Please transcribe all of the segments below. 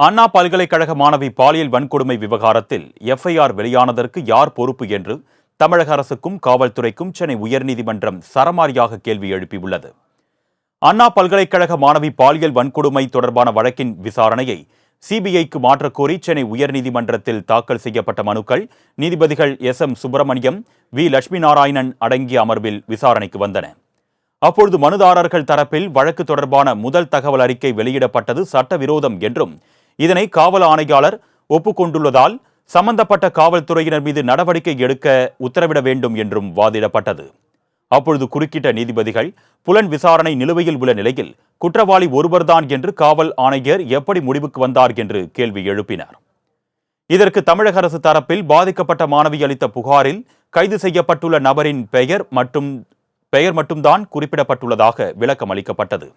அண்ணா பல்கலைக்கழக மாணவி பாலியல் வன்கொடுமை விவகாரத்தில் எஃப்ஐஆர் வெளியானதற்கு யார் பொறுப்பு என்று தமிழக அரசுக்கும் காவல்துறைக்கும் சென்னை உயர்நீதிமன்றம் சரமாரியாக கேள்வி எழுப்பியுள்ளது. அண்ணா பல்கலைக்கழக மாணவி பாலியல் வன்கொடுமை தொடர்பான வழக்கின் விசாரணையை சிபிஐக்கு மாற்றக்கோரி சென்னை உயர்நீதிமன்றத்தில் தாக்கல் செய்யப்பட்ட மனுக்கள் நீதிபதிகள் எஸ்.எம். சுப்பிரமணியம், வி. லட்சுமி நாராயணன் அடங்கிய அமர்வில் விசாரணைக்கு வந்தன. அப்பொழுது மனுதாரர்கள் தரப்பில் வழக்கு தொடர்பான முதல் தகவல் அறிக்கை வெளியிடப்பட்டது சட்டவிரோதம் என்றும், இதனை காவல் ஆணையாளர் ஒப்புக்கொண்டுள்ளதால் சம்பந்தப்பட்ட காவல்துறையினர் மீது நடவடிக்கை எடுக்க உத்தரவிட வேண்டும் என்றும் வாதிடப்பட்டது. அப்பொழுது குறுக்கிட்ட நீதிபதிகள், புலன் விசாரணை நிலுவையில் உள்ள நிலையில் குற்றவாளி ஒருவர்தான் என்று காவல் ஆணையர் எப்படி முடிவுக்கு வந்தார் என்று கேள்வி எழுப்பினார். இதற்கு தமிழக அரசு தரப்பில் பாதிக்கப்பட்ட மாணவி அளித்த புகாரில் கைது செய்யப்பட்டுள்ள நபரின் பெயர் மட்டும்தான் குறிப்பிடப்பட்டுள்ளதாக விளக்கம் அளிக்கப்பட்டது.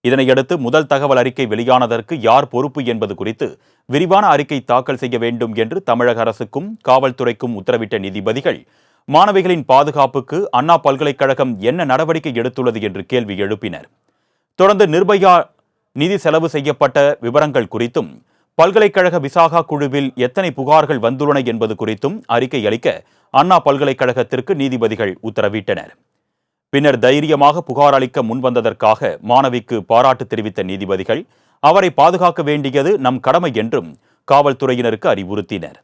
இதனையடுத்து முதல் தகவல் அறிக்கை வெளியானதற்கு யார் பொறுப்பு என்பது குறித்து விரிவான அறிக்கை தாக்கல் செய்ய வேண்டும் என்று தமிழக அரசுக்கும் காவல்துறைக்கும் உத்தரவிட்ட நீதிபதிகள், மாணவிகளின் பாதுகாப்புக்கு அண்ணா பல்கலைக்கழகம் என்ன நடவடிக்கை எடுத்துள்ளது என்று கேள்வி எழுப்பினர். தொடர்ந்து நிர்பயா நிதி செலவு செய்யப்பட்ட விவரங்கள் குறித்தும், பல்கலைக்கழக விசாகா குழுவில் எத்தனை புகார்கள் வந்துள்ளன என்பது குறித்தும் அறிக்கை அளிக்க அண்ணா பல்கலைக்கழகத்திற்கு நீதிபதிகள் உத்தரவிட்டனர். பின்னர் தைரியமாக புகார் அளிக்க முன்வந்ததற்காக மாணவிக்கு பாராட்டு தெரிவித்த நீதிபதிகள், அவரை பாதுகாக்க வேண்டியது நம் கடமை என்றும் காவல்துறையினருக்கு அறிவுறுத்தினர்.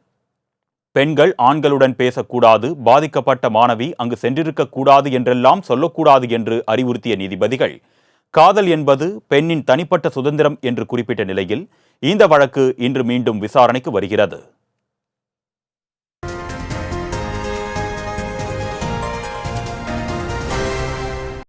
பெண்கள் ஆண்களுடன் பேசக்கூடாது, பாதிக்கப்பட்ட மாணவி அங்கு சென்றிருக்கக்கூடாது என்றெல்லாம் சொல்லக்கூடாது என்று அறிவுறுத்திய நீதிபதிகள், காதல் என்பது பெண்ணின் தனிப்பட்ட சுதந்திரம் என்று குறிப்பிட்ட நிலையில் இந்த வழக்கு இன்று மீண்டும் விசாரணைக்கு வருகிறது.